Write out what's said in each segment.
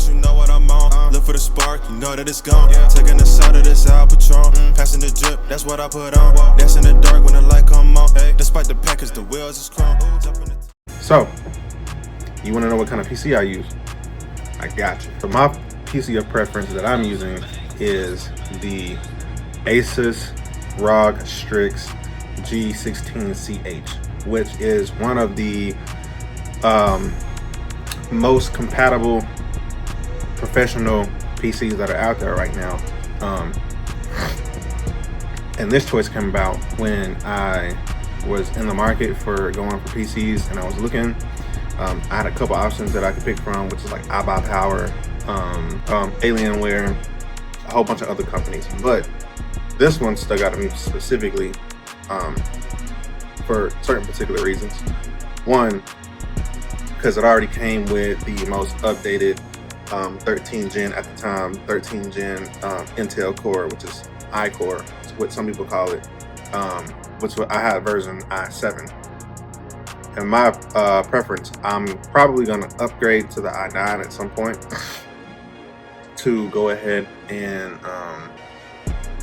you know what I'm on. Look for the spark, you know that it's gone. Taking the side of this Al Patron. Passing the drip, that's what I put on. Dance in the dark when the light come on. Despite the package, the wheels is chrome. So, you want to know what kind of PC I use? I got you. So my PC of preference that I'm using is the Asus ROG Strix G16CH, which is one of the most compatible professional PCs that are out there right now. And this choice came about when I was in the market for going for PCs, and I was looking. I had a couple options that I could pick from, which is like iBuyPower, Alienware, a whole bunch of other companies. But this one stuck out to me specifically for certain particular reasons. One, because it already came with the most updated 13 gen at the time, 13 gen Intel Core, which is iCore, is what some people call it, which I had version i7. And my preference, I'm probably going to upgrade to the i9 at some point to go ahead and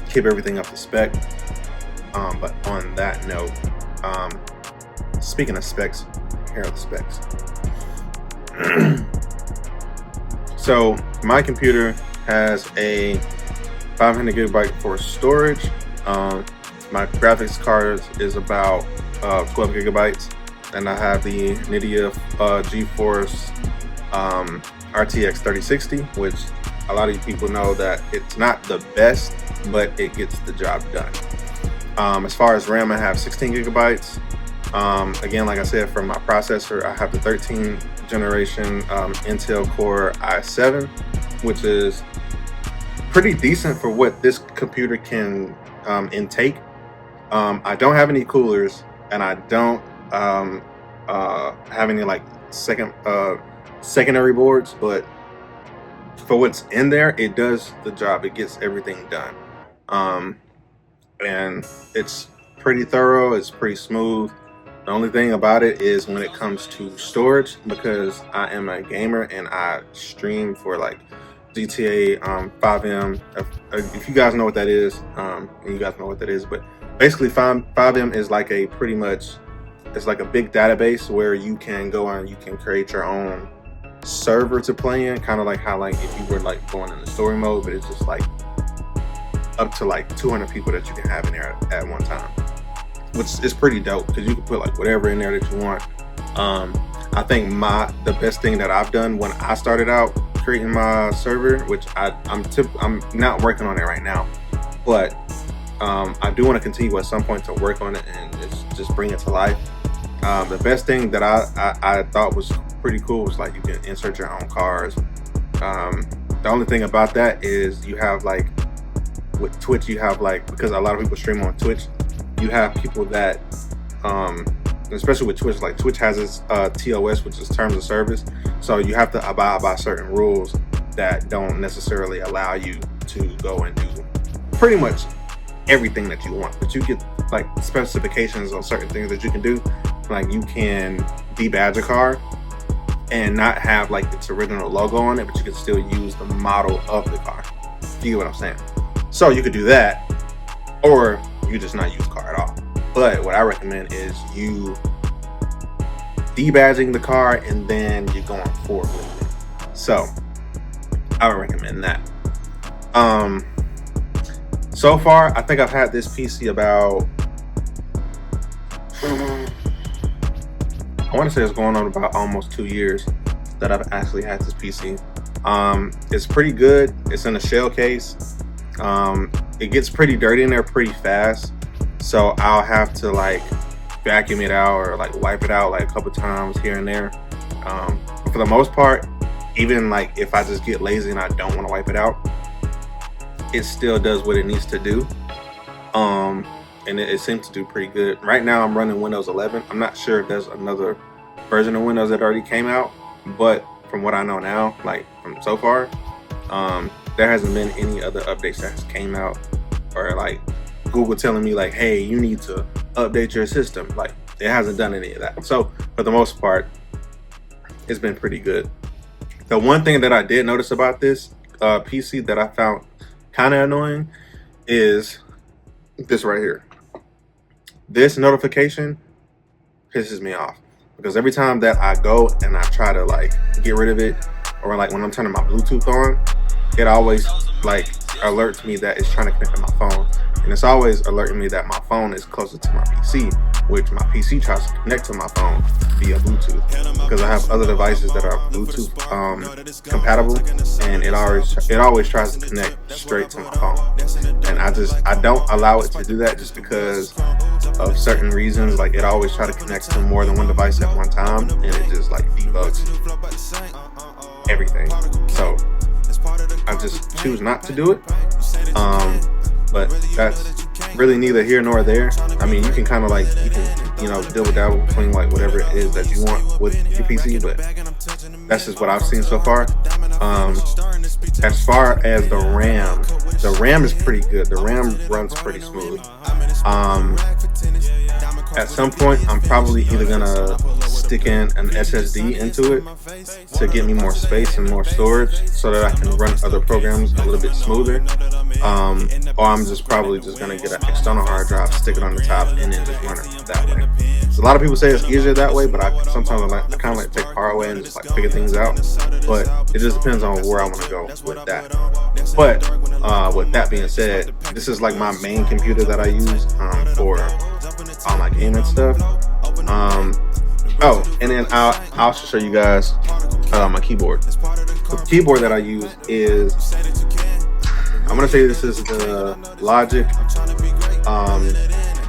keep everything up to spec. But on that note, speaking of specs, here are the specs. So my computer has a 500 gigabyte for storage. My graphics card is about 12 gigabytes. And I have the NVIDIA GeForce RTX 3060, which a lot of you people know that it's not the best, but it gets the job done. As far as RAM, I have 16 gigabytes. Again, like I said, for my processor, I have the 13th generation Intel Core i7, which is pretty decent for what this computer can intake. I don't have any coolers, and I don't have any like secondary boards, but for what's in there, it does the job. It gets everything done, and it's pretty thorough. It's pretty smooth. The only thing about it is when it comes to storage, because I am a gamer and I stream for like GTA 5M. If you guys know what that is, and you guys know what that is, but basically 5M is like a pretty much, it's like a big database where you can go on, you can create your own server to play in, kind of like how like if you were like going in the story mode, but it's just like up to like 200 people that you can have in there at one time, which is pretty dope because you can put like whatever in there that you want. I think the best thing that I've done when I started out creating my server, which I'm not working on it right now, but I do want to continue at some point to work on it and just bring it to life. The best thing that I thought was pretty cool was like you can insert your own cars. The only thing about that is you have like with Twitch, you have like, because a lot of people stream on Twitch, you have people that especially with Twitch, like Twitch has its TOS, which is terms of service, so you have to abide by certain rules that don't necessarily allow you to go and do pretty much everything that you want, but you get like specifications on certain things that you can do. Like you can debadge a car and not have like its original logo on it, but you can still use the model of the car. You get what I'm saying? So you could do that, or you just not use the car at all. But what I recommend is you debadging the car and then you're going forward with it. So I would recommend that. So far, I think I've had this PC about, I want to say it's going on about almost 2 years that I've actually had this PC. It's pretty good. It's in a shell case. It gets pretty dirty in there pretty fast, so I'll have to like vacuum it out or like wipe it out like a couple times here and there. For the most part, even like if I just get lazy and I don't want to wipe it out, it still does what it needs to do. And it seems to do pretty good. Right now I'm running Windows 11. I'm not sure if there's another version of Windows that already came out, but from what I know now, like from so far, there hasn't been any other updates that has came out, or like Google telling me like, hey, you need to update your system. Like it hasn't done any of that. So for the most part, it's been pretty good. The one thing that I did notice about this PC that I found kind of annoying is this right here. This notification pisses me off because every time that I go and I try to like get rid of it, or like when I'm turning my Bluetooth on, it always like alerts me that it's trying to connect to my phone, and it's always alerting me that my phone is closer to my PC, which my PC tries to connect to my phone via Bluetooth because I have other devices that are Bluetooth compatible, and it always tries to connect straight to my phone, and I don't allow it to do that just because of certain reasons. Like it always try to connect to more than one device at one time, and it just like debugs everything. So I just choose not to do it. But that's really neither here nor there. I mean, you can kind of like, deal with that between like whatever it is that you want with your PC, but that's just what I've seen so far. As far as the RAM is pretty good. The RAM runs pretty smooth. At some point, I'm probably either gonna stick in an SSD into it to get me more space and more storage so that I can run other programs a little bit smoother. Or I'm probably just gonna get an external hard drive, stick it on the top, and then just run it that way. So a lot of people say it's easier that way, but I kind of like take power away and just like figure things out. But it just depends on where I want to go with that. But with that being said, this is like my main computer that I use for all my gaming stuff. And then I'll also show you guys my keyboard. The keyboard that I use is, I'm gonna say this is the Logic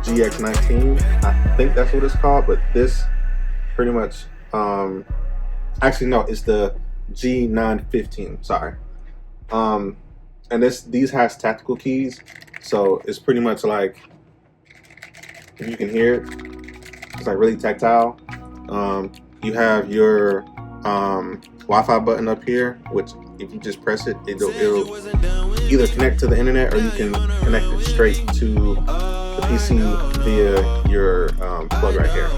GX19. I think that's what it's called, but this pretty much actually no, it's the G915. Sorry. And these has tactical keys, so it's pretty much like, if you can hear it, it's like really tactile. You have your Wi-Fi button up here, which if you just press it, it'll either connect to the internet or you can connect it straight to the PC via your plug right here.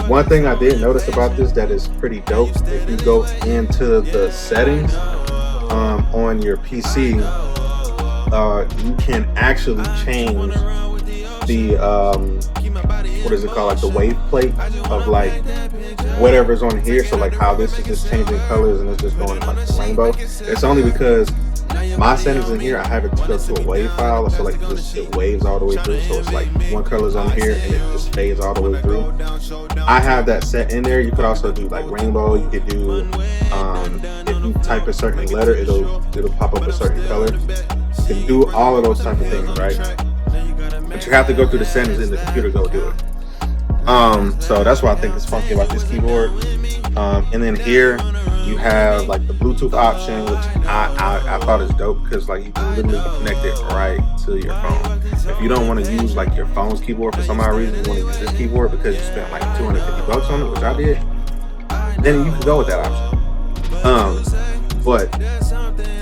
One thing I did notice about this that is pretty dope, if you go into the settings on your PC, you can actually change the what is it called, like the wave plate of like whatever's on here. So like how this is just changing colors and it's just going like rainbow. It's only because my settings in here, I have it to go to a wave file, so like it waves all the way through. So it's like one color's on here and it just fades all the way through. I have that set in there. You could also do like rainbow. You could do if you type a certain letter, it'll pop up a certain color. You can do all of those type of things, right? But you have to go through the settings in the computer to go do it. So that's why I think it's funky about this keyboard. And then here you have like the Bluetooth option, which I thought is dope because like you can literally connect it right to your phone. If you don't want to use like your phone's keyboard for some odd reason, you want to use this keyboard because you spent like $250 on it, which I did, then you can go with that option.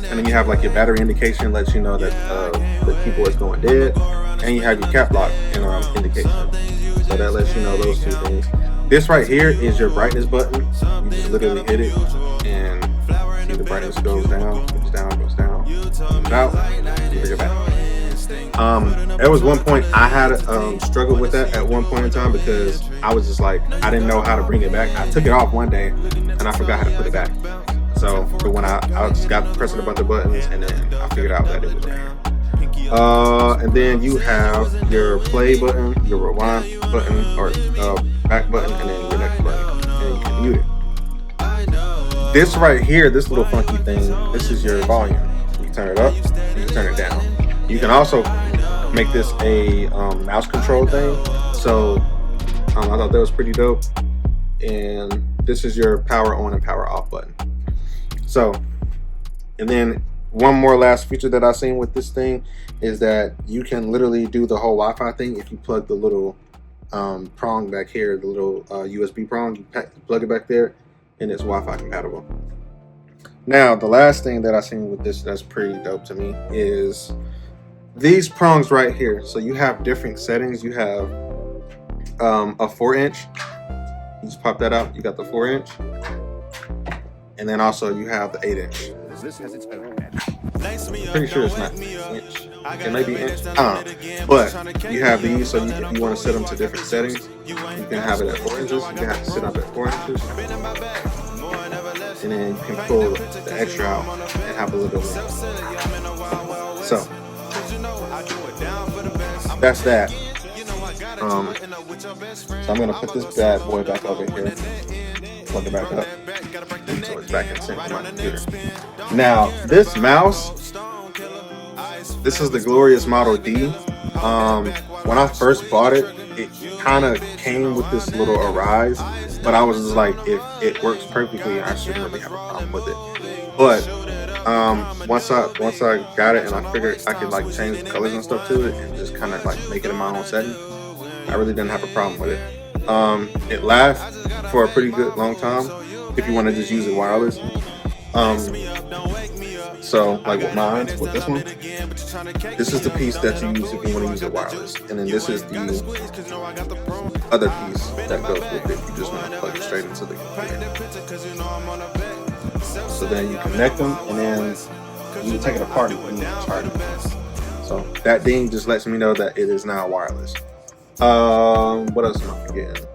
And then you have like your battery indication, lets you know that the keyboard's going dead, and you have your cap lock indication. So that lets you know those two things. This right here is your brightness button. You just literally hit it, and see the brightness goes down, goes down, goes down, comes out, bring it back. There was one point I had struggled with that at one point in time because I was just like, I didn't know how to bring it back. I took it off one day, and I forgot how to put it back. So, but when I just got pressing a bunch of buttons, and then I figured out that it was right here. And then you have your play button, your rewind button, or back button, and then your next button, and you can mute it. This right here, this little funky thing, this is your volume. You can turn it up, you can turn it down. You can also make this a mouse control thing. So I thought that was pretty dope. And this is your power on and power off button. So, and then one more last feature that I've seen with this thing is that you can literally do the whole Wi-Fi thing if you plug the little prong back here, the little USB prong, you plug it back there, and it's Wi-Fi compatible. Now, the last thing that I've seen with this that's pretty dope to me is these prongs right here. So you have different settings. You have a 4-inch. You just pop that out. You got the 4-inch. And then also you have the 8-inch. This has its own edge. Pretty sure it's not inch. It may be inch. But you have these, so if you want to set them to different settings, you can have it at 4 inches. You can have it set up at 4 inches. And then you can pull the extra out and have a little bit of room. So that's that. So I'm gonna put this bad boy back over here, plug it back up, so it's back in sync with my computer. Now this mouse, this is the Glorious Model D. When I first bought it, it kind of came with this little arise, but I was just like, if it works perfectly, I shouldn't really have a problem with it. But once I got it and I figured I could like change the colors and stuff to it and just kind of like make it in my own setting, I really didn't have a problem with it. It lasts for a pretty good long time if you want to just use it wireless. So like with mine, with this one, this is the piece that you use if you want to use it wireless, and then this is the other piece that goes with it. You just want to plug it straight into the computer. So then you connect them, and then you take it apart and you need to charge it. So that ding just lets me know that it is now wireless. What else am I forgetting?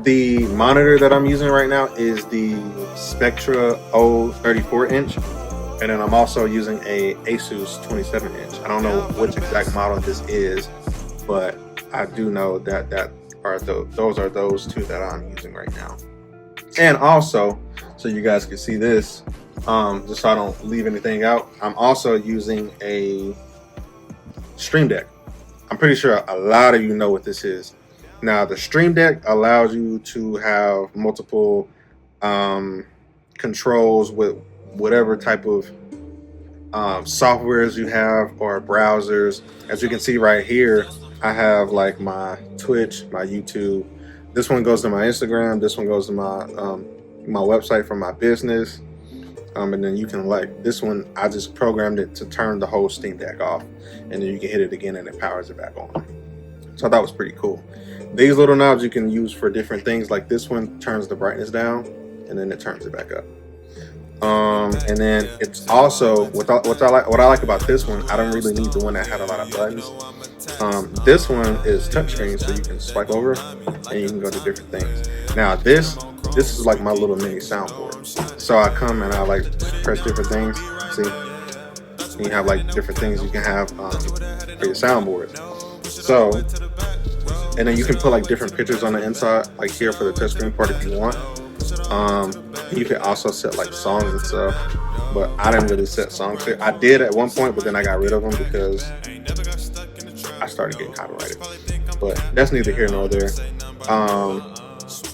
The monitor that I'm using right now is the Spectra O 34-inch, and then I'm also using a Asus 27-inch. I don't know which exact model this is, but I do know that those are those two that I'm using right now. And also, so you guys can see this, just so I don't leave anything out, I'm also using a Stream Deck. I'm pretty sure a lot of you know what this is. Now, the Stream Deck allows you to have multiple controls with whatever type of softwares you have or browsers. As you can see right here, I have like my Twitch, my YouTube. This one goes to my Instagram. This one goes to my website for my business. And then you can like this one, I just programmed it to turn the whole Steam Deck off, and then you can hit it again and it powers it back on. So that was pretty cool. These little knobs you can use for different things. Like this one turns the brightness down and then it turns it back up. And then it's also what I like about this one, I don't really need the one that had a lot of buttons. This one is touchscreen, so you can swipe over and you can go to different things. Now this is like my little mini soundboard. So I come and I like press different things. See, and you have like different things you can have for your soundboard. So, and then you can put like different pictures on the inside, like here for the touchscreen part if you want. You can also set like songs and stuff, but I didn't really set songs here. I did at one point, but then I got rid of them because I started getting copyrighted. But that's neither here nor there.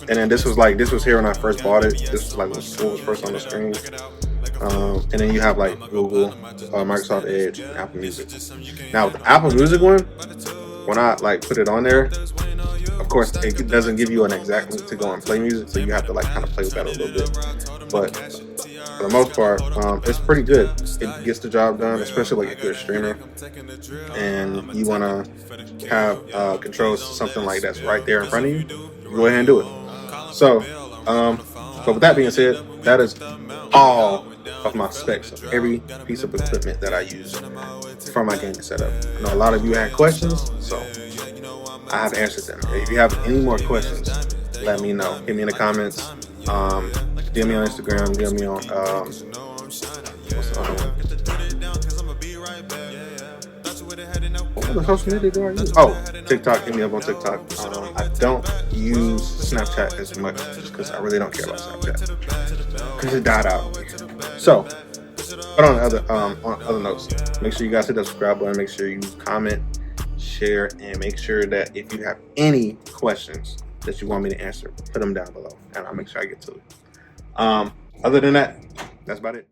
And then this was here when I first bought it. This was like what was first on the screen. And then you have like Google, Microsoft Edge, and Apple Music. Now with the Apple Music one, when I like put it on there, of course it doesn't give you an exact link to go and play music, so you have to like kind of play with that a little bit. But for the most part, it's pretty good. It gets the job done, especially like if you're a streamer and you want to have controls to something like that's right there in front of you. Go ahead and do it. So, but with that being said, that is all of my specs of every piece of equipment that I use for my gaming setup. I know a lot of you had questions, so I have answered them. If you have any more questions, let me know. Hit me in the comments. DM me on Instagram. DM me on what's the other one? What other social media do I use? Oh, TikTok. Hit me up on TikTok. I don't use Snapchat as much just because I really don't care about Snapchat because it died out. So, but on other notes, make sure you guys hit the subscribe button. Make sure you comment, share, and make sure that if you have any questions that you want me to answer, put them down below, and I'll make sure I get to it. Other than that, that's about it.